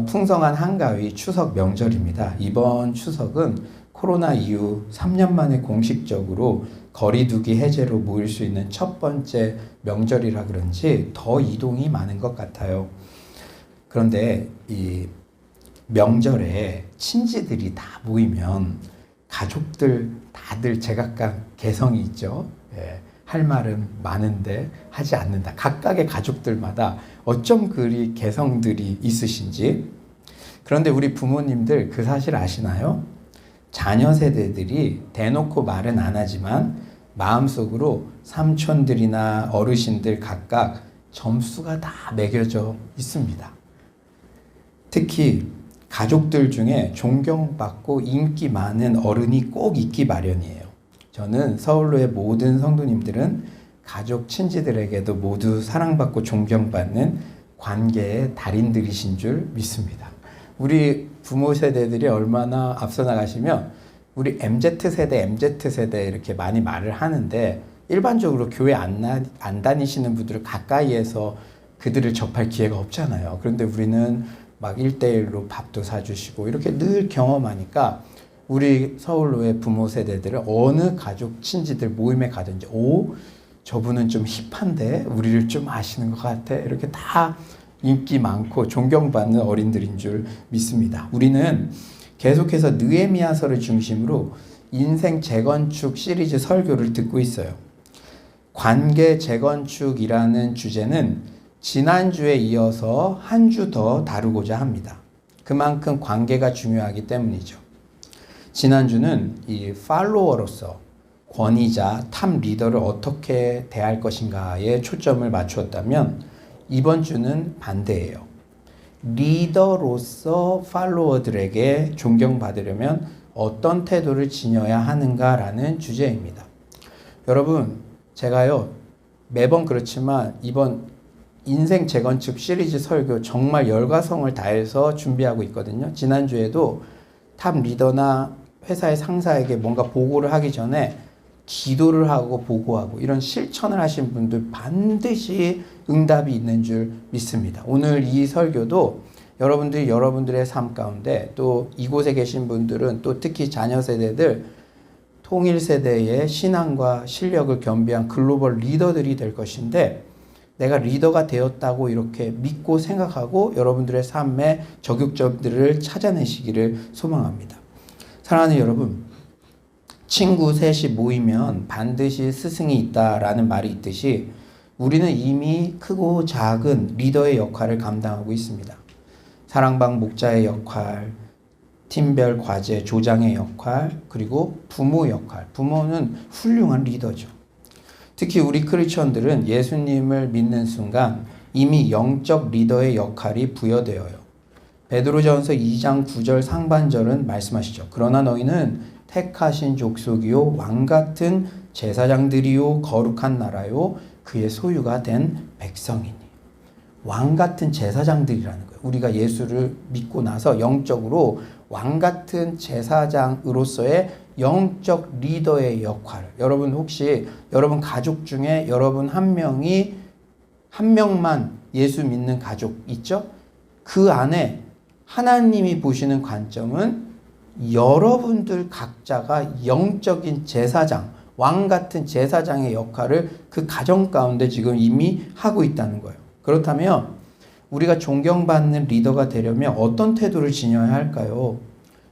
풍성한 한가위 추석 명절입니다. 이번 추석은 코로나 이후 3년 만에 공식적으로 거리두기 해제로 모일 수 있는 첫 번째 명절이라 그런지 더 이동이 많은 것 같아요. 그런데 이 명절에 친지들이 다 모이면 가족들 다들 제각각 개성이 있죠. 할 말은 많은데 하지 않는다. 각각의 가족들마다 어쩜 그리 개성들이 있으신지. 그런데 우리 부모님들 그 사실 아시나요? 자녀 세대들이 대놓고 말은 안 하지만 마음속으로 삼촌들이나 어르신들 각각 점수가 다 매겨져 있습니다. 특히 가족들 중에 존경받고 인기 많은 어른이 꼭 있기 마련이에요. 저는 서울로의 모든 성도님들은 가족 친지들에게도 모두 사랑받고 존경받는 관계의 달인들이신 줄 믿습니다. 우리 부모 세대들이 얼마나 앞서 나가시면 우리 MZ세대 이렇게 많이 말을 하는데 일반적으로 교회 안 다니시는 분들을 가까이에서 그들을 접할 기회가 없잖아요. 그런데 우리는 막 1대1로 밥도 사주시고 이렇게 늘 경험하니까 우리 서울로의 부모 세대들은 어느 가족 친지들 모임에 가든지 저분은 좀 힙한데 우리를 좀 아시는 것 같아. 이렇게 다 인기 많고 존경받는 어린들인 줄 믿습니다. 우리는 계속해서 느헤미야서를 중심으로 인생 재건축 시리즈 설교를 듣고 있어요. 관계 재건축이라는 주제는 지난주에 이어서 한 주 더 다루고자 합니다. 그만큼 관계가 중요하기 때문이죠. 지난주는 이 팔로워로서 권위자, 탑 리더를 어떻게 대할 것인가에 초점을 맞추었다면 이번 주는 반대예요. 리더로서 팔로워들에게 존경받으려면 어떤 태도를 지녀야 하는가라는 주제입니다. 여러분, 제가요 매번 그렇지만 이번 인생 재건축 시리즈 설교 정말 열과성을 다해서 준비하고 있거든요. 지난주에도 탑 리더나 회사의 상사에게 뭔가 보고를 하기 전에 기도를 하고 보고하고 이런 실천을 하신 분들 반드시 응답이 있는 줄 믿습니다. 오늘 이 설교도 여러분들이 여러분들의 삶 가운데 또 이곳에 계신 분들은 또 특히 자녀 세대들 통일 세대의 신앙과 실력을 겸비한 글로벌 리더들이 될 것인데 내가 리더가 되었다고 이렇게 믿고 생각하고 여러분들의 삶의 저격점들을 찾아내시기를 소망합니다. 사랑하는 여러분, 친구 셋이 모이면 반드시 스승이 있다라는 말이 있듯이 우리는 이미 크고 작은 리더의 역할을 감당하고 있습니다. 사랑방 목자의 역할, 팀별 과제 조장의 역할, 그리고 부모 역할. 부모는 훌륭한 리더죠. 특히 우리 크리스천들은 예수님을 믿는 순간 이미 영적 리더의 역할이 부여되어요. 베드로전서 2장 9절 상반절은 말씀하시죠. 그러나 너희는 택하신 족속이요 왕같은 제사장들이요 거룩한 나라요 그의 소유가 된 백성이니. 왕같은 제사장들이라는 거예요. 우리가 예수를 믿고 나서 영적으로 왕같은 제사장으로서의 영적 리더의 역할. 여러분 혹시 여러분 가족 중에 여러분 한 명만 예수 믿는 가족 있죠? 그 안에 하나님이 보시는 관점은 여러분들 각자가 영적인 제사장, 왕 같은 제사장의 역할을 그 가정 가운데 지금 이미 하고 있다는 거예요. 그렇다면 우리가 존경받는 리더가 되려면 어떤 태도를 지녀야 할까요?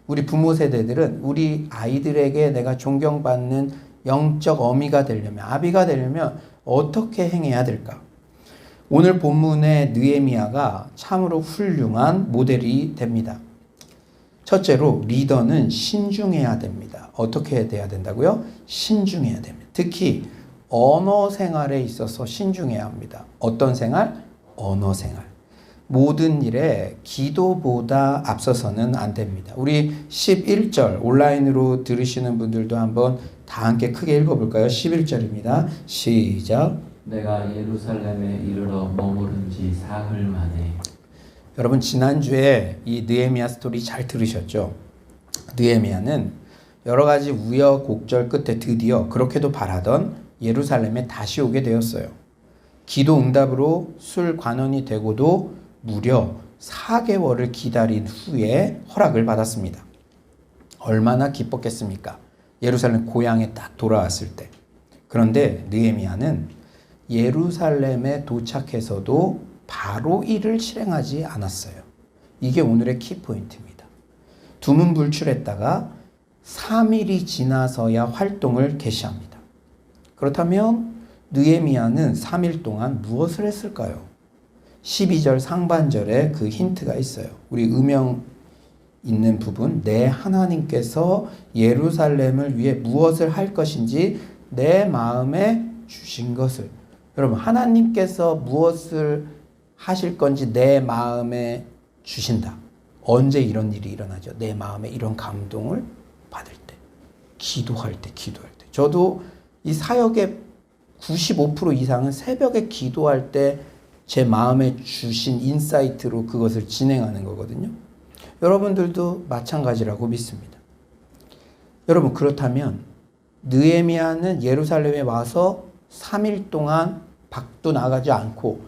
우리 부모 세대들은 우리 아이들에게 내가 존경받는 영적 어미가 되려면, 아비가 되려면 어떻게 행해야 될까? 오늘 본문의 느헤미야가 참으로 훌륭한 모델이 됩니다. 첫째로 리더는 신중해야 됩니다. 어떻게 돼야 된다고요? 신중해야 됩니다. 특히 언어 생활에 있어서 신중해야 합니다. 어떤 생활? 언어 생활. 모든 일에 기도보다 앞서서는 안 됩니다. 우리 11절 온라인으로 들으시는 분들도 한번 다 함께 크게 읽어볼까요? 11절입니다. 시작. 내가 예루살렘에 이르러 머무른 지 사흘 만에. 여러분 지난주에 이 느헤미야 스토리 잘 들으셨죠? 느헤미야는 여러 가지 우여곡절 끝에 드디어 그렇게도 바라던 예루살렘에 다시 오게 되었어요. 기도 응답으로 술 관원이 되고도 무려 4개월을 기다린 후에 허락을 받았습니다. 얼마나 기뻤겠습니까? 예루살렘 고향에 딱 돌아왔을 때. 그런데 느헤미야는 예루살렘에 도착해서도 바로 이를 실행하지 않았어요. 이게 오늘의 키포인트입니다. 두문불출했다가 3일이 지나서야 활동을 개시합니다. 그렇다면 느헤미야는 3일 동안 무엇을 했을까요? 12절 상반절에 그 힌트가 있어요. 우리 음영 있는 부분, 내 하나님께서 예루살렘을 위해 무엇을 할 것인지 내 마음에 주신 것을. 여러분, 하나님께서 무엇을 하실 건지 내 마음에 주신다. 언제 이런 일이 일어나죠? 내 마음에 이런 감동을 받을 때, 기도할 때. 저도 이 사역의 95% 이상은 새벽에 기도할 때 제 마음에 주신 인사이트로 그것을 진행하는 거거든요. 여러분들도 마찬가지라고 믿습니다. 여러분, 그렇다면 느헤미야는 예루살렘에 와서 3일 동안 밖도 나가지 않고,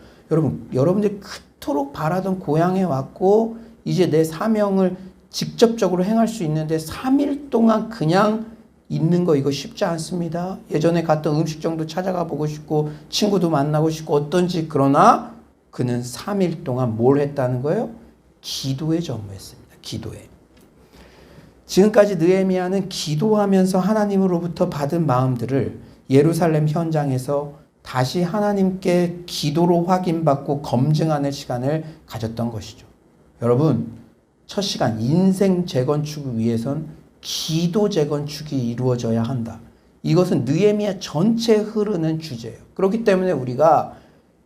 여러분들이 그토록 바라던 고향에 왔고 이제 내 사명을 직접적으로 행할 수 있는데 3일 동안 그냥 있는 거, 이거 쉽지 않습니다. 예전에 갔던 음식점도 찾아가 보고 싶고 친구도 만나고 싶고 어떤지. 그러나 그는 3일 동안 뭘 했다는 거예요? 기도에 전무했습니다. 기도에. 지금까지 느헤미야는 기도하면서 하나님으로부터 받은 마음들을 예루살렘 현장에서 다시 하나님께 기도로 확인받고 검증하는 시간을 가졌던 것이죠. 여러분, 첫 시간, 인생 재건축을 위해선 기도 재건축이 이루어져야 한다. 이것은 느헤미야 전체에 흐르는 주제예요. 그렇기 때문에 우리가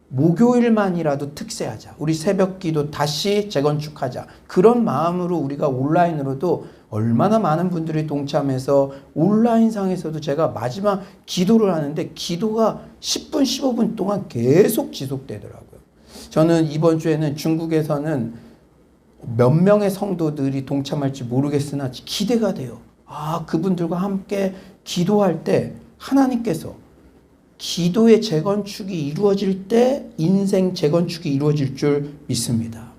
목요일만이라도 특세하자. 우리 새벽 기도 다시 재건축하자. 그런 마음으로 우리가 온라인으로도 얼마나 많은 분들이 동참해서 온라인상에서도 제가 마지막 기도를 하는데 기도가 10분, 15분 동안 계속 지속되더라고요. 저는 이번 주에는 중국에서는 몇 명의 성도들이 동참할지 모르겠으나 기대가 돼요. 그분들과 함께 기도할 때 하나님께서 기도의 재건축이 이루어질 때 인생 재건축이 이루어질 줄 믿습니다.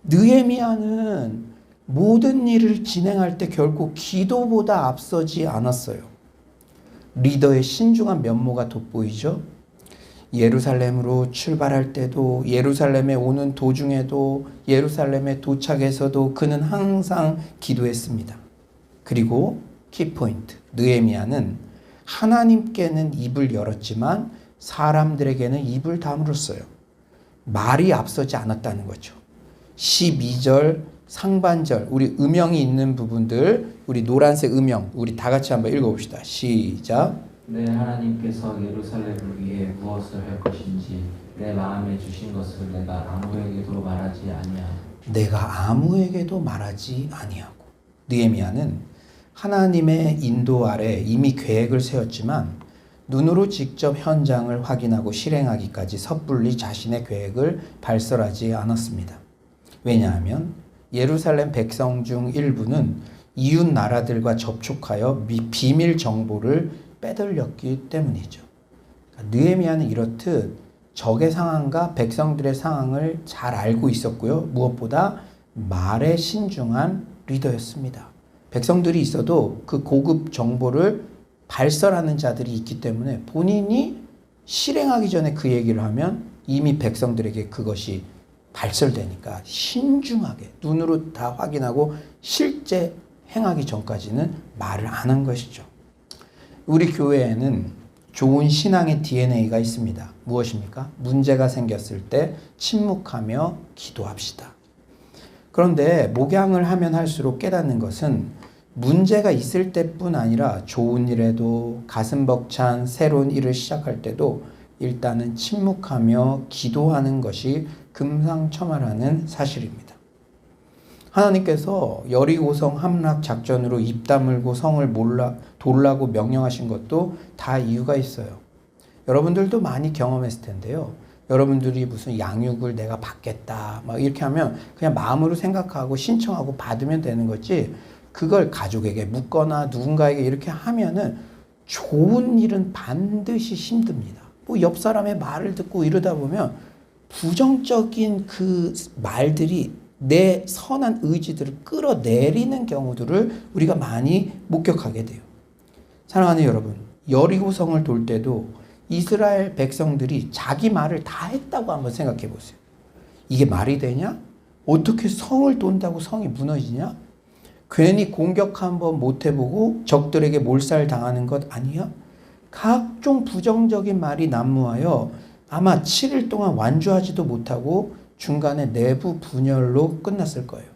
느헤미야는 모든 일을 진행할 때 결코 기도보다 앞서지 않았어요. 리더의 신중한 면모가 돋보이죠. 예루살렘으로 출발할 때도, 예루살렘에 오는 도중에도, 예루살렘에 도착해서도 그는 항상 기도했습니다. 그리고 키포인트, 느헤미야는 하나님께는 입을 열었지만 사람들에게는 입을 다물었어요. 말이 앞서지 않았다는 거죠. 12절 상반절, 우리 음영이 있는 부분들, 우리 노란색 음영, 우리 다 같이 한번 읽어봅시다. 시작. 내 하나님께서 예루살렘을 위해 무엇을 할 것인지 내 마음에 주신 것을 내가 아무에게도 말하지 아니하고. 내가 아무에게도 말하지 아니하고. 느헤미야는 하나님의 인도 아래 이미 계획을 세웠지만 눈으로 직접 현장을 확인하고 실행하기까지 섣불리 자신의 계획을 발설하지 않았습니다. 왜냐하면 예루살렘 백성 중 일부는 이웃 나라들과 접촉하여 비밀 정보를 빼돌렸기 때문이죠. 느헤미야는 이렇듯 적의 상황과 백성들의 상황을 잘 알고 있었고요. 무엇보다 말에 신중한 리더였습니다. 백성들이 있어도 그 고급 정보를 발설하는 자들이 있기 때문에 본인이 실행하기 전에 그 얘기를 하면 이미 백성들에게 그것이 발설되니까 신중하게 눈으로 다 확인하고 실제 행하기 전까지는 말을 안 한 것이죠. 우리 교회에는 좋은 신앙의 DNA가 있습니다. 무엇입니까? 문제가 생겼을 때 침묵하며 기도합시다. 그런데 목양을 하면 할수록 깨닫는 것은 문제가 있을 때뿐 아니라 좋은 일에도 가슴 벅찬 새로운 일을 시작할 때도 일단은 침묵하며 기도하는 것이 금상첨화라는 사실입니다. 하나님께서 여리고성 함락 작전으로 입 다물고 성을 돌라고 명령하신 것도 다 이유가 있어요. 여러분들도 많이 경험했을 텐데요. 여러분들이 무슨 양육을 내가 받겠다 막 이렇게 하면 그냥 마음으로 생각하고 신청하고 받으면 되는 거지, 그걸 가족에게 묻거나 누군가에게 이렇게 하면은 좋은 일은 반드시 힘듭니다. 뭐 옆 사람의 말을 듣고 이러다 보면 부정적인 그 말들이 내 선한 의지들을 끌어내리는 경우들을 우리가 많이 목격하게 돼요. 사랑하는 여러분, 여리고성을 돌 때도 이스라엘 백성들이 자기 말을 다 했다고 한번 생각해 보세요. 이게 말이 되냐? 어떻게 성을 돈다고 성이 무너지냐? 괜히 공격 한번 못 해보고 적들에게 몰살 당하는 것 아니야? 각종 부정적인 말이 난무하여 아마 7일 동안 완주하지도 못하고 중간에 내부 분열로 끝났을 거예요.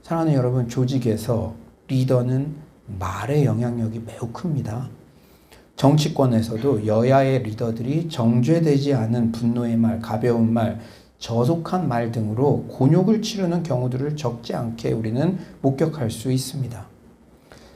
사랑하는 여러분, 조직에서 리더는 말의 영향력이 매우 큽니다. 정치권에서도 여야의 리더들이 정죄되지 않은 분노의 말, 가벼운 말, 저속한 말 등으로 곤욕을 치르는 경우들을 적지 않게 우리는 목격할 수 있습니다.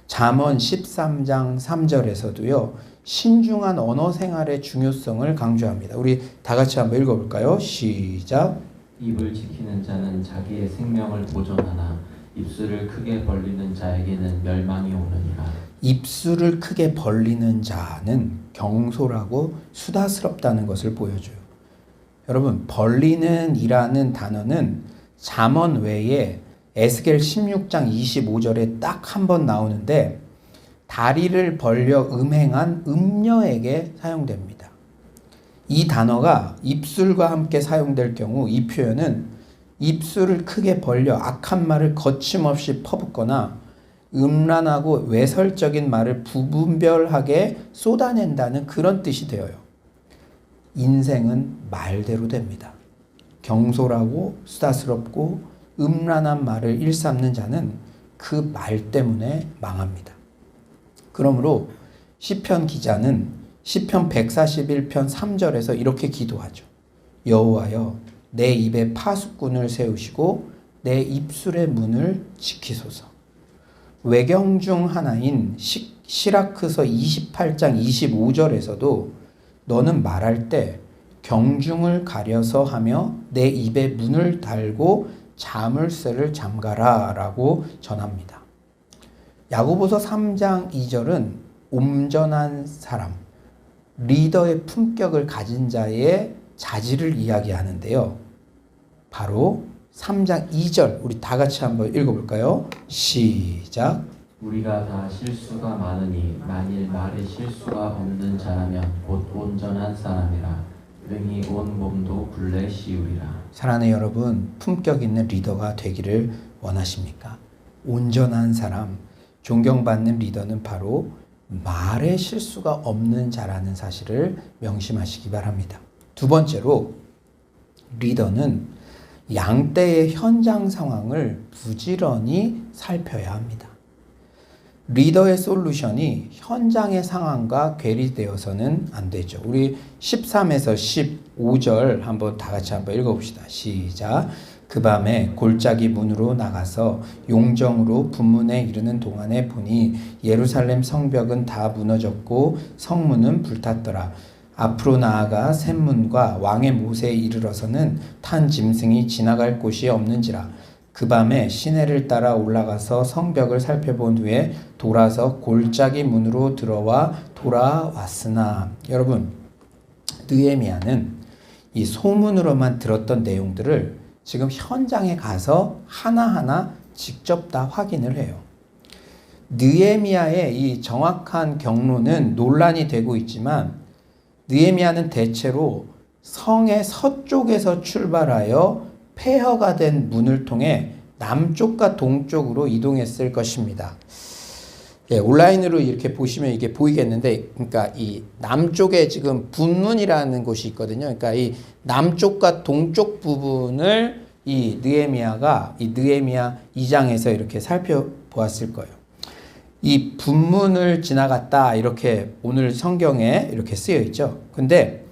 잠언 13장 3절에서도요. 신중한 언어 생활의 중요성을 강조합니다. 우리 다 같이 한번 읽어볼까요? 시작. 입을 지키는 자는 자기의 생명을 보존하나 입술을 크게 벌리는 자에게는 멸망이 오느니라. 입술을 크게 벌리는 자는 경솔하고 수다스럽다는 것을 보여줘요. 여러분, 벌리는 이라는 단어는 잠언 외에 에스겔 16장 25절에 딱 한 번 나오는데 다리를 벌려 음행한 음녀에게 사용됩니다. 이 단어가 입술과 함께 사용될 경우 이 표현은 입술을 크게 벌려 악한 말을 거침없이 퍼붓거나 음란하고 외설적인 말을 부분별하게 쏟아낸다는 그런 뜻이 되어요. 인생은 말대로 됩니다. 경솔하고 수다스럽고 음란한 말을 일삼는 자는 그 말 때문에 망합니다. 그러므로 시편 기자는 시편 141편 3절에서 이렇게 기도하죠. 여호와여, 내 입에 파수꾼을 세우시고 내 입술의 문을 지키소서. 외경 중 하나인 시라크서 28장 25절에서도 너는 말할 때 경중을 가려서 하며 내 입에 문을 달고 자물쇠를 잠가라 라고 전합니다. 야고보서 3장 2절은 온전한 사람, 리더의 품격을 가진 자의 자질을 이야기하는데요. 바로 3장 2절 우리 다 같이 한번 읽어볼까요? 시작. 우리가 다 실수가 많으니 만일 말에 실수가 없는 자라면 곧 온전한 사람이라 능히 온 몸도 굴레 씌우리라. 사랑하는 여러분, 품격 있는 리더가 되기를 원하십니까? 온전한 사람, 존경받는 리더는 바로 말에 실수가 없는 자라는 사실을 명심하시기 바랍니다. 두 번째로 리더는 양떼의 현장 상황을 부지런히 살펴야 합니다. 리더의 솔루션이 현장의 상황과 괴리되어서는 안 되죠. 우리 13에서 15절 한번 다 같이 한번 읽어봅시다. 시작. 그 밤에 골짜기 문으로 나가서 용정으로 분문에 이르는 동안에 보니 예루살렘 성벽은 다 무너졌고 성문은 불탔더라. 앞으로 나아가 샘문과 왕의 못에 이르러서는 탄 짐승이 지나갈 곳이 없는지라. 그 밤에 시내를 따라 올라가서 성벽을 살펴본 후에 돌아서 골짜기 문으로 들어와 돌아왔으나. 여러분, 느헤미야는 이 소문으로만 들었던 내용들을 지금 현장에 가서 하나하나 직접 다 확인을 해요. 느헤미야의 이 정확한 경로는 논란이 되고 있지만 느헤미야는 대체로 성의 서쪽에서 출발하여 폐허가 된 문을 통해 남쪽과 동쪽으로 이동했을 것입니다. 예, 온라인으로 이렇게 보시면 이게 보이겠는데, 그러니까 이 남쪽에 지금 분문이라는 곳이 있거든요. 그러니까 이 남쪽과 동쪽 부분을 이 느헤미야 2장에서 이렇게 살펴보았을 거예요. 이 분문을 지나갔다 이렇게 오늘 성경에 이렇게 쓰여 있죠. 근데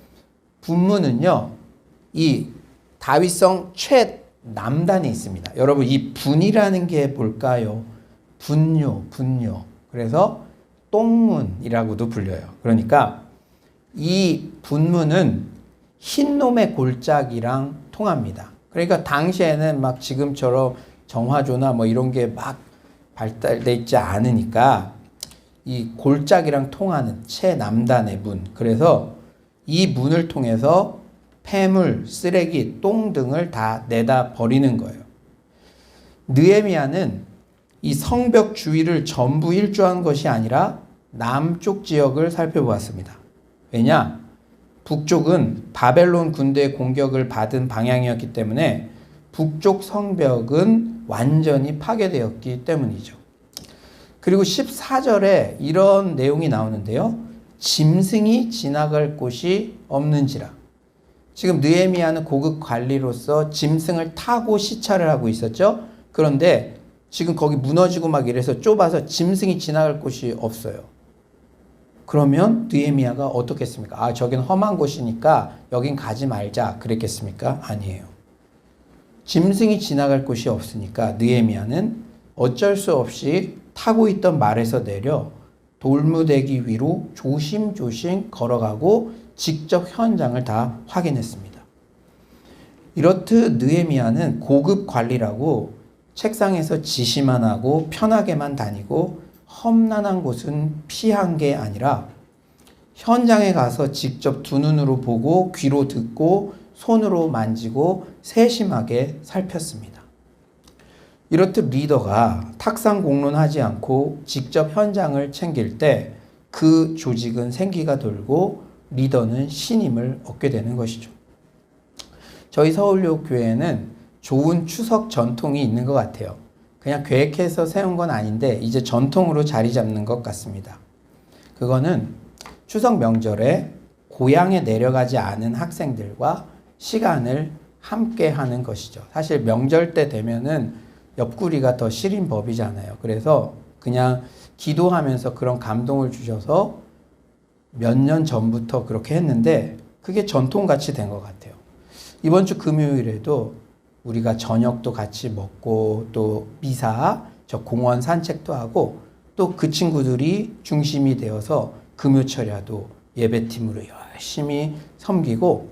분문은요, 이 다윗성 최남단에 있습니다. 여러분, 이 분이라는 게 뭘까요? 분뇨. 그래서 똥문이라고도 불려요. 그러니까 이 분문은 흰놈의 골짜기랑 통합니다. 그러니까 당시에는 막 지금처럼 정화조나 뭐 이런 게 막 발달돼 있지 않으니까 이 골짜기랑 통하는 최남단의 문. 그래서 이 문을 통해서 폐물, 쓰레기, 똥 등을 다 내다 버리는 거예요. 느헤미야는 이 성벽 주위를 전부 일주한 것이 아니라 남쪽 지역을 살펴보았습니다. 왜냐? 북쪽은 바벨론 군대의 공격을 받은 방향이었기 때문에 북쪽 성벽은 완전히 파괴되었기 때문이죠. 그리고 14절에 이런 내용이 나오는데요. 짐승이 지나갈 곳이 없는지라. 지금 느헤미야는 고급 관리로서 짐승을 타고 시찰을 하고 있었죠. 그런데 지금 거기 무너지고 막 이래서 좁아서 짐승이 지나갈 곳이 없어요. 그러면 느헤미야가 어떻겠습니까? 아, 저긴 험한 곳이니까 여긴 가지 말자 그랬겠습니까? 아니에요. 짐승이 지나갈 곳이 없으니까 느헤미야는 어쩔 수 없이 타고 있던 말에서 내려 돌무대기 위로 조심조심 걸어가고 직접 현장을 다 확인했습니다. 이렇듯 느헤미야는 고급 관리라고 책상에서 지시만 하고 편하게만 다니고 험난한 곳은 피한 게 아니라 현장에 가서 직접 두 눈으로 보고 귀로 듣고 손으로 만지고 세심하게 살폈습니다. 이렇듯 리더가 탁상 공론하지 않고 직접 현장을 챙길 때 그 조직은 생기가 돌고 리더는 신임을 얻게 되는 것이죠. 저희 서울역 교회는 좋은 추석 전통이 있는 것 같아요. 그냥 계획해서 세운 건 아닌데 이제 전통으로 자리 잡는 것 같습니다. 그거는 추석 명절에 고향에 내려가지 않은 학생들과 시간을 함께 하는 것이죠. 사실 명절 때 되면은 옆구리가 더 시린 법이잖아요. 그래서 그냥 기도하면서 그런 감동을 주셔서 몇 년 전부터 그렇게 했는데 그게 전통같이 된 것 같아요. 이번 주 금요일에도 우리가 저녁도 같이 먹고 또 미사, 저 공원 산책도 하고 또 그 친구들이 중심이 되어서 금요철야도 예배팀으로 열심히 섬기고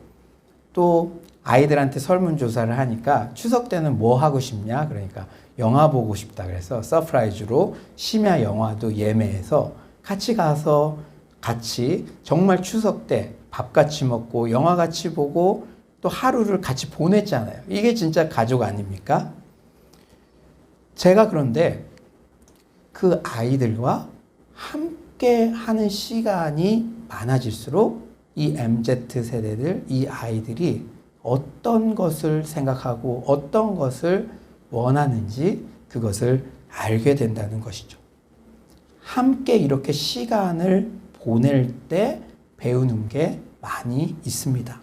또 아이들한테 설문조사를 하니까 추석 때는 뭐 하고 싶냐? 그러니까 영화 보고 싶다 그래서 서프라이즈로 심야 영화도 예매해서 같이 가서 같이 정말 추석 때 밥 같이 먹고 영화 같이 보고 또 하루를 같이 보냈잖아요. 이게 진짜 가족 아닙니까? 제가 그런데 그 아이들과 함께 하는 시간이 많아질수록 이 MZ 세대들, 이 아이들이 어떤 것을 생각하고 어떤 것을 원하는지 그것을 알게 된다는 것이죠. 함께 이렇게 시간을 보낼 때 배우는 게 많이 있습니다.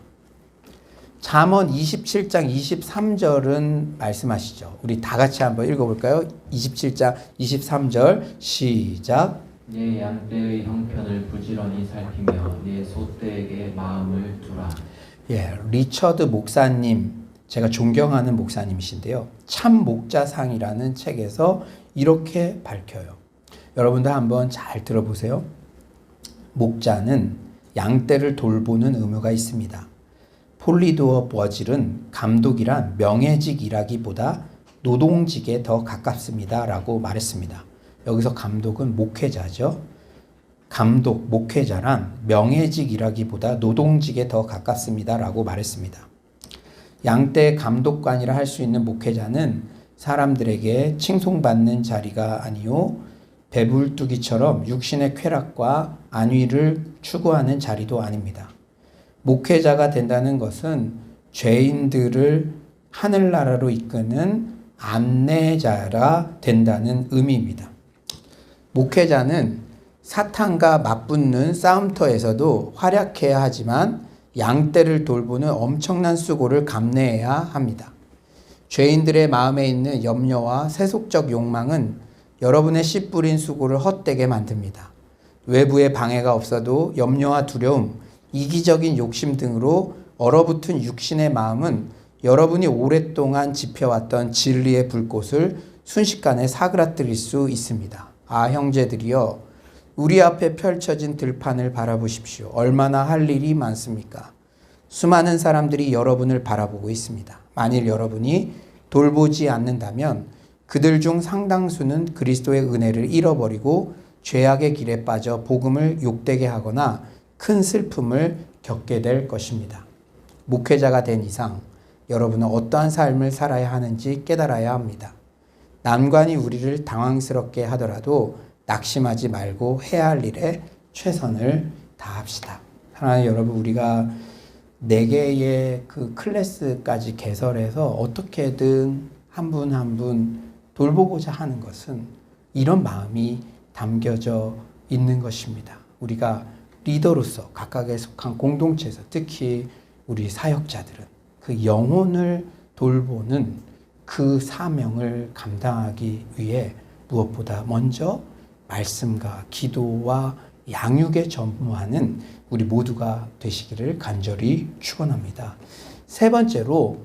잠언 27장 23절은 말씀하시죠. 우리 다 같이 한번 읽어볼까요? 27장 23절 시작. 내 양떼의 형편을 부지런히 살피며 내 소떼에게 마음을 두라. 예, 리처드 목사님, 제가 존경하는 목사님이신데요. 참 목자상이라는 책에서 이렇게 밝혀요. 여러분들 한번 잘 들어보세요. 목자는 양떼를 돌보는 의무가 있습니다. 폴리도어 버질은 감독이란 명예직이라기보다 노동직에 더 가깝습니다. 라고 말했습니다. 여기서 감독은 목회자죠. 감독, 목회자란 명예직이라기보다 노동직에 더 가깝습니다. 라고 말했습니다. 양떼 감독관이라 할 수 있는 목회자는 사람들에게 칭송받는 자리가 아니요 배불뚝이처럼 육신의 쾌락과 안위를 추구하는 자리도 아닙니다. 목회자가 된다는 것은 죄인들을 하늘나라로 이끄는 안내자라 된다는 의미입니다. 목회자는 사탄과 맞붙는 싸움터에서도 활약해야 하지만 양떼를 돌보는 엄청난 수고를 감내해야 합니다. 죄인들의 마음에 있는 염려와 세속적 욕망은 여러분의 씨 뿌린 수고를 헛되게 만듭니다. 외부의 방해가 없어도 염려와 두려움, 이기적인 욕심 등으로 얼어붙은 육신의 마음은 여러분이 오랫동안 지펴왔던 진리의 불꽃을 순식간에 사그라뜨릴 수 있습니다. 아, 형제들이여, 우리 앞에 펼쳐진 들판을 바라보십시오. 얼마나 할 일이 많습니까? 수많은 사람들이 여러분을 바라보고 있습니다. 만일 여러분이 돌보지 않는다면 그들 중 상당수는 그리스도의 은혜를 잃어버리고 죄악의 길에 빠져 복음을 욕되게 하거나 큰 슬픔을 겪게 될 것입니다. 목회자가 된 이상 여러분은 어떠한 삶을 살아야 하는지 깨달아야 합니다. 난관이 우리를 당황스럽게 하더라도 낙심하지 말고 해야 할 일에 최선을 다합시다. 사랑하는 여러분, 우리가 4개의 그 클래스까지 개설해서 어떻게든 한 분 한 분 돌보고자 하는 것은 이런 마음이 담겨져 있는 것입니다. 우리가 리더로서 각각에 속한 공동체에서 특히 우리 사역자들은 그 영혼을 돌보는 그 사명을 감당하기 위해 무엇보다 먼저 말씀과 기도와 양육에 전무하는 우리 모두가 되시기를 간절히 축원합니다. 세 번째로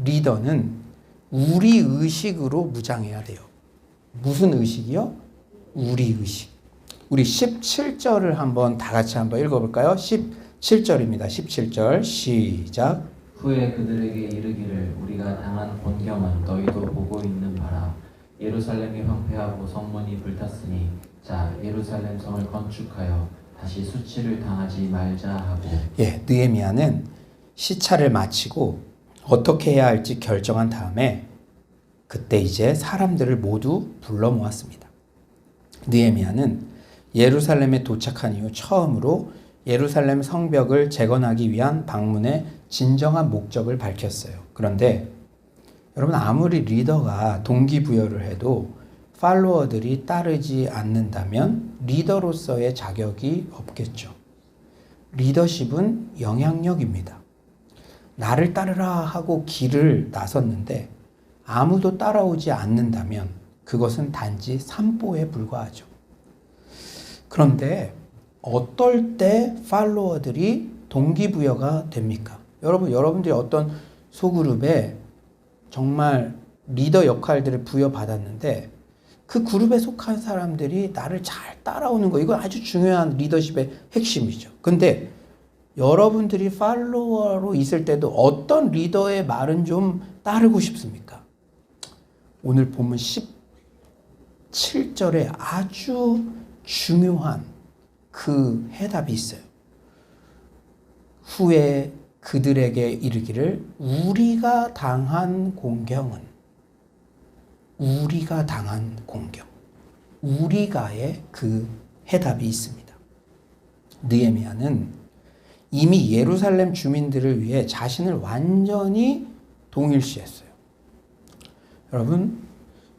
리더는 우리 의식으로 무장해야 돼요. 무슨 의식이요? 우리 의식. 우리 17절을 다 같이 한번 읽어볼까요? 17절입니다. 17절 시작. 후에 그들에게 이르기를 우리가 당한 곤경은 너희도 보고 있는 바라. 예루살렘이 황폐하고 성문이 불탔으니 자 예루살렘 성을 건축하여 다시 수치를 당하지 말자 하고. 느헤미야는 시차를 마치고 어떻게 해야 할지 결정한 다음에 그때 이제 사람들을 모두 불러 모았습니다. 느헤미야는 예루살렘에 도착한 이후 처음으로 예루살렘 성벽을 재건하기 위한 방문의 진정한 목적을 밝혔어요. 그런데 여러분, 아무리 리더가 동기부여를 해도 팔로워들이 따르지 않는다면 리더로서의 자격이 없겠죠. 리더십은 영향력입니다. 나를 따르라 하고 길을 나섰는데 아무도 따라오지 않는다면 그것은 단지 산보에 불과하죠. 그런데 어떨 때 팔로워들이 동기부여가 됩니까? 여러분들이 어떤 소그룹에 정말 리더 역할들을 부여받았는데 그 그룹에 속한 사람들이 나를 잘 따라오는 거, 이건 아주 중요한 리더십의 핵심이죠. 근데 여러분들이 팔로워로 있을 때도 어떤 리더의 말은 좀 따르고 싶습니까? 오늘 본문 17절에 아주 중요한 그 해답이 있어요. 후에 그들에게 이르기를 우리가 당한 공경은, 우리가 당한 공경, 우리가의 그 해답이 있습니다. 느헤미야는 이미 예루살렘 주민들을 위해 자신을 완전히 동일시했어요. 여러분,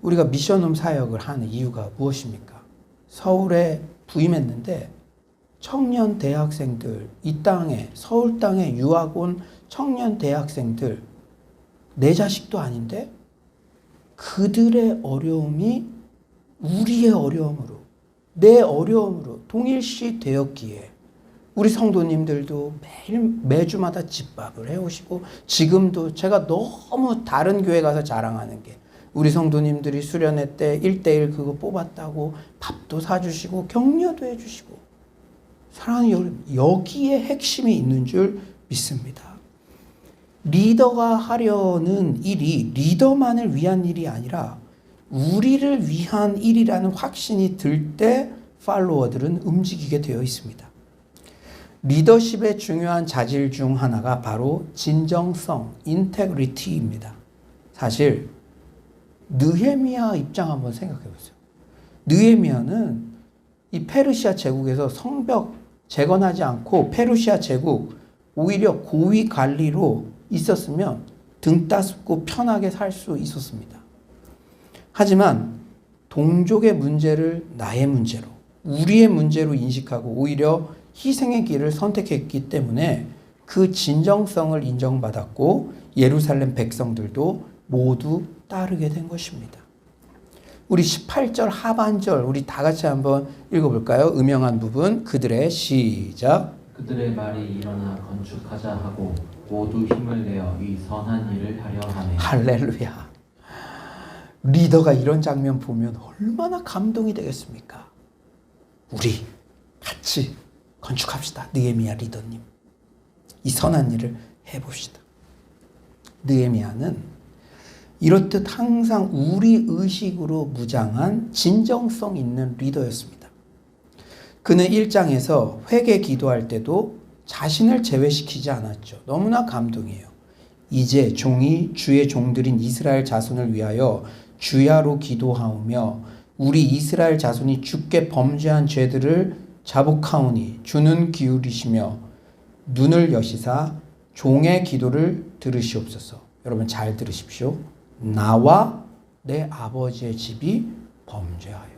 우리가 미션홈 사역을 하는 이유가 무엇입니까? 서울에 부임했는데 청년 대학생들, 이 땅에, 서울 땅에 유학 온 청년 대학생들, 내 자식도 아닌데 그들의 어려움이 우리의 어려움으로, 내 어려움으로 동일시 되었기에 우리 성도님들도 매주마다 집밥을 해오시고, 지금도 제가 너무 다른 교회 가서 자랑하는 게 우리 성도님들이 수련회 때 1:1 그거 뽑았다고 밥도 사주시고 격려도 해주시고, 사랑하는 여러분, 여기에 핵심이 있는 줄 믿습니다. 리더가 하려는 일이 리더만을 위한 일이 아니라 우리를 위한 일이라는 확신이 들 때 팔로워들은 움직이게 되어 있습니다. 리더십의 중요한 자질 중 하나가 바로 진정성, 인테그리티입니다. 사실 느헤미야 입장 한번 생각해 보세요. 느헤미야는 이 페르시아 제국에서 성벽 재건하지 않고 페르시아 제국 오히려 고위 관리로 있었으면 등 따숩고 편하게 살 수 있었습니다. 하지만 동족의 문제를 나의 문제로, 우리의 문제로 인식하고 오히려 희생의 길을 선택했기 때문에 그 진정성을 인정받았고 예루살렘 백성들도 모두 따르게 된 것입니다. 우리 18절 하반절 우리 다 같이 한번 읽어볼까요? 음영한 부분 그들의 시작. 그들의 말이 일어나 건축하자 하고 모두 힘을 내어 이 선한 일을 하려 하네. 할렐루야. 리더가 이런 장면 보면 얼마나 감동이 되겠습니까? 우리 같이 건축합시다. 느헤미야 리더님, 이 선한 일을 해봅시다. 느헤미야는 이렇듯 항상 우리 의식으로 무장한 진정성 있는 리더였습니다. 그는 1장에서 회개 기도할 때도 자신을 제외시키지 않았죠. 너무나 감동이에요. 이제 종이 주의 종들인 이스라엘 자손을 위하여 주야로 기도하오며 우리 이스라엘 자손이 주께 범죄한 죄들을 자복하오니 주는 기울이시며 눈을 여시사 종의 기도를 들으시옵소서. 여러분 잘 들으십시오. 나와 내 아버지의 집이 범죄하여.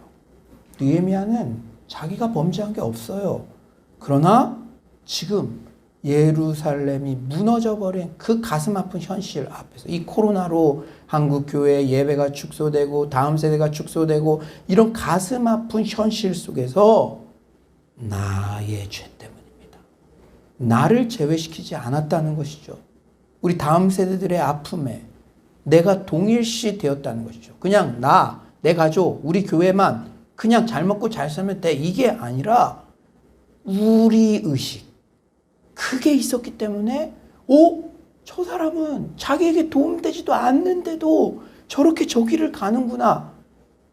느헤미야는 자기가 범죄한 게 없어요. 그러나 지금 예루살렘이 무너져버린 그 가슴 아픈 현실 앞에서 이 코로나로 한국 교회 예배가 축소되고 다음 세대가 축소되고 이런 가슴 아픈 현실 속에서 나의 죄 때문입니다. 나를 제외시키지 않았다는 것이죠. 우리 다음 세대들의 아픔에 내가 동일시 되었다는 것이죠. 그냥 내 가족, 우리 교회만 그냥 잘 먹고 잘 살면 돼. 이게 아니라 우리 의식. 그게 있었기 때문에 저 사람은 자기에게 도움되지도 않는데도 저렇게 저 길을 가는구나.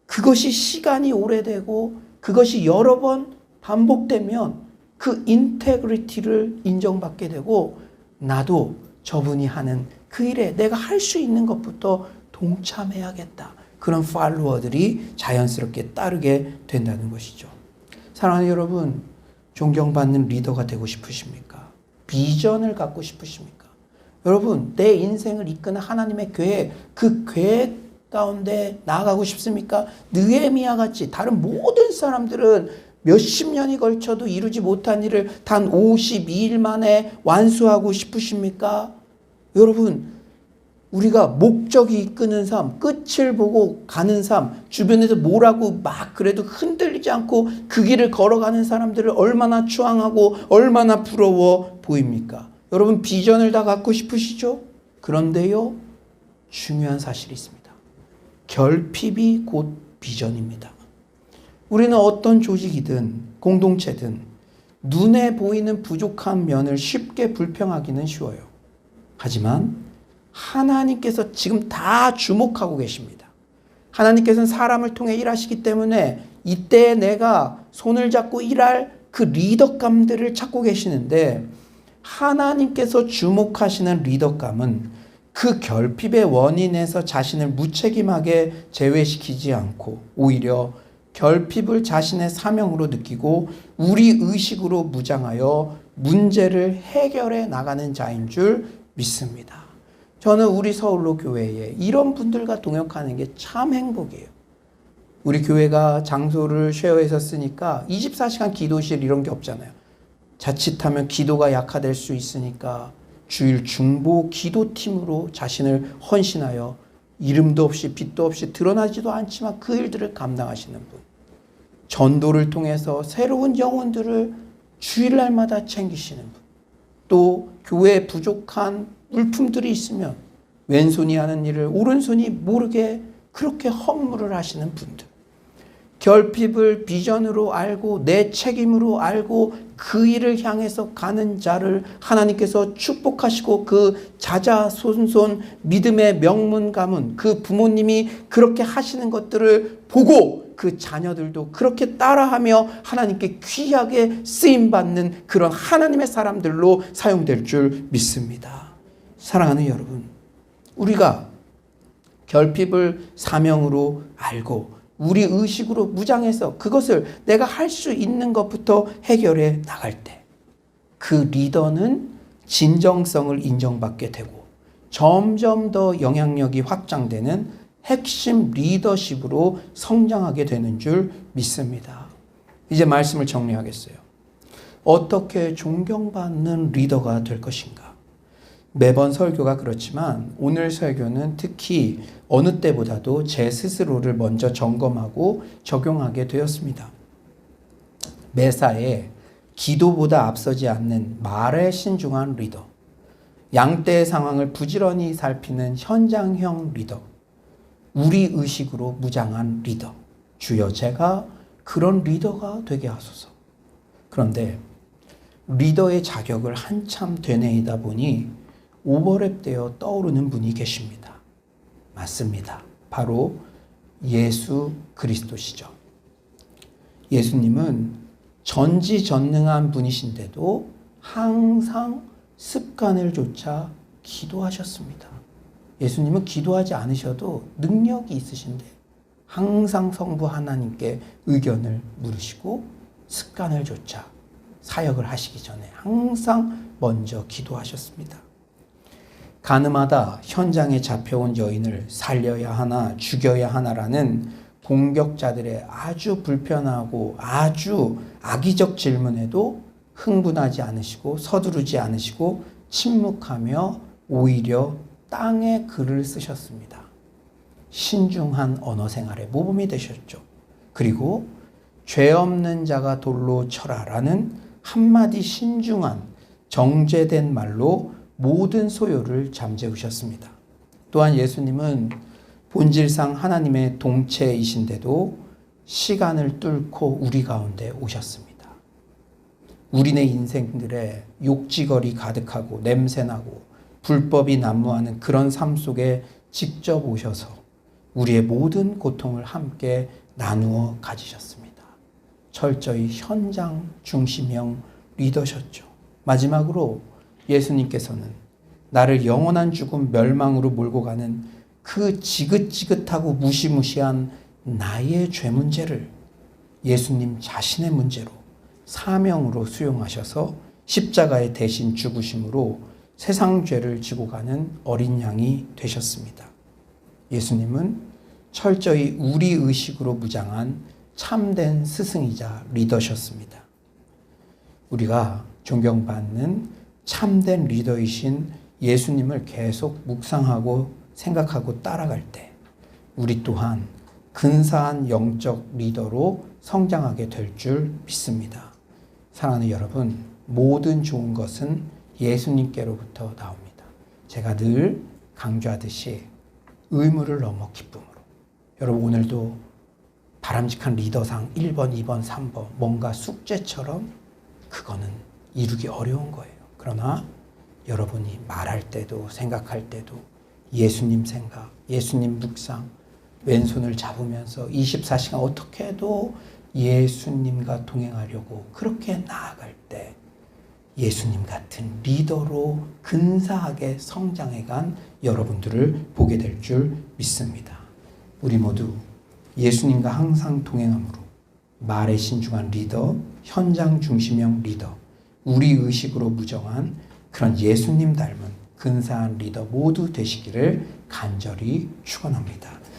그것이 시간이 오래되고 그것이 여러 번 반복되면 그 인테그리티를 인정받게 되고 나도 저분이 하는 그 일에 내가 할 수 있는 것부터 동참해야겠다. 그런 팔로워들이 자연스럽게 따르게 된다는 것이죠. 사랑하는 여러분, 존경받는 리더가 되고 싶으십니까? 비전을 갖고 싶으십니까? 여러분, 내 인생을 이끄는 하나님의 계획, 그 계획 가운데 나아가고 싶습니까? 느헤미야 같이 다른 모든 사람들은 몇십 년이 걸쳐도 이루지 못한 일을 단 52일 만에 완수하고 싶으십니까? 여러분, 우리가 목적이 이끄는 삶, 끝을 보고 가는 삶, 주변에서 뭐라고 막 그래도 흔들리지 않고 그 길을 걸어가는 사람들을 얼마나 추앙하고 얼마나 부러워 보입니까? 여러분, 비전을 다 갖고 싶으시죠? 그런데요, 중요한 사실이 있습니다. 결핍이 곧 비전입니다. 우리는 어떤 조직이든 공동체든 눈에 보이는 부족한 면을 쉽게 불평하기는 쉬워요. 하지만 하나님께서 지금 다 주목하고 계십니다. 하나님께서는 사람을 통해 일하시기 때문에 이때 내가 손을 잡고 일할 그 리더감들을 찾고 계시는데 하나님께서 주목하시는 리더감은 그 결핍의 원인에서 자신을 무책임하게 제외시키지 않고 오히려 결핍을 자신의 사명으로 느끼고 우리 의식으로 무장하여 문제를 해결해 나가는 자인 줄 믿습니다. 저는 우리 서울로 교회에 이런 분들과 동역하는 게 참 행복이에요. 우리 교회가 장소를 쉐어해서 쓰니까 24시간 기도실 이런 게 없잖아요. 자칫하면 기도가 약화될 수 있으니까 주일 중보 기도팀으로 자신을 헌신하여 이름도 없이 빛도 없이 드러나지도 않지만 그 일들을 감당하시는 분. 전도를 통해서 새로운 영혼들을 주일날마다 챙기시는 분. 또 교회에 부족한 물품들이 있으면 왼손이 하는 일을 오른손이 모르게 그렇게 헌물을 하시는 분들. 결핍을 비전으로 알고 내 책임으로 알고 그 일을 향해서 가는 자를 하나님께서 축복하시고 그 자자손손 믿음의 명문 가문 그 부모님이 그렇게 하시는 것들을 보고 그 자녀들도 그렇게 따라하며 하나님께 귀하게 쓰임받는 그런 하나님의 사람들로 사용될 줄 믿습니다. 사랑하는 여러분, 우리가 결핍을 사명으로 알고 우리 의식으로 무장해서 그것을 내가 할 수 있는 것부터 해결해 나갈 때 그 리더는 진정성을 인정받게 되고 점점 더 영향력이 확장되는 핵심 리더십으로 성장하게 되는 줄 믿습니다. 이제 말씀을 정리하겠어요. 어떻게 존경받는 리더가 될 것인가? 매번 설교가 그렇지만 오늘 설교는 특히 어느 때보다도 제 스스로를 먼저 점검하고 적용하게 되었습니다. 매사에 기도보다 앞서지 않는 말에 신중한 리더, 양떼의 상황을 부지런히 살피는 현장형 리더, 우리 의식으로 무장한 리더. 주여, 제가 그런 리더가 되게 하소서. 그런데 리더의 자격을 한참 되뇌이다 보니 오버랩되어 떠오르는 분이 계십니다. 맞습니다. 바로 예수 그리스도시죠. 예수님은 전지전능한 분이신데도 항상 습관을 좇아 기도하셨습니다. 예수님은 기도하지 않으셔도 능력이 있으신데 항상 성부 하나님께 의견을 물으시고 습관을 좇아 사역을 하시기 전에 항상 먼저 기도하셨습니다. 가늠하다 현장에 잡혀온 여인을 살려야 하나 죽여야 하나라는 공격자들의 아주 불편하고 아주 악의적 질문에도 흥분하지 않으시고 서두르지 않으시고 침묵하며 오히려 땅에 글을 쓰셨습니다. 신중한 언어 생활의 모범이 되셨죠. 그리고 죄 없는 자가 돌로 쳐라라는 한마디 신중한 정제된 말로 모든 소요를 잠재우셨습니다. 또한 예수님은 본질상 하나님의 동체이신데도 시간을 뚫고 우리 가운데 오셨습니다. 우리네 인생들의 욕지거리 가득하고 냄새나고 불법이 난무하는 그런 삶 속에 직접 오셔서 우리의 모든 고통을 함께 나누어 가지셨습니다. 철저히 현장 중심형 리더셨죠. 마지막으로 예수님께서는 나를 영원한 죽음 멸망으로 몰고 가는 그 지긋지긋하고 무시무시한 나의 죄 문제를 예수님 자신의 문제로 사명으로 수용하셔서 십자가에 대신 죽으심으로 세상 죄를 지고 가는 어린 양이 되셨습니다. 예수님은 철저히 우리 의식으로 무장한 참된 스승이자 리더셨습니다. 우리가 존경받는 참된 리더이신 예수님을 계속 묵상하고 생각하고 따라갈 때 우리 또한 근사한 영적 리더로 성장하게 될 줄 믿습니다. 사랑하는 여러분, 모든 좋은 것은 예수님께로부터 나옵니다. 제가 늘 강조하듯이 의무를 넘어 기쁨으로. 여러분 오늘도 바람직한 리더상 1번, 2번, 3번 뭔가 숙제처럼 그거는 이루기 어려운 거예요. 그러나 여러분이 말할 때도 생각할 때도 예수님 생각, 예수님 묵상, 왼손을 잡으면서 24시간 어떻게 해도 예수님과 동행하려고 그렇게 나아갈 때 예수님 같은 리더로 근사하게 성장해간 여러분들을 보게 될 줄 믿습니다. 우리 모두 예수님과 항상 동행함으로 말에 신중한 리더, 현장 중심형 리더, 우리 의식으로 무정한 그런 예수님 닮은 근사한 리더 모두 되시기를 간절히 축원합니다.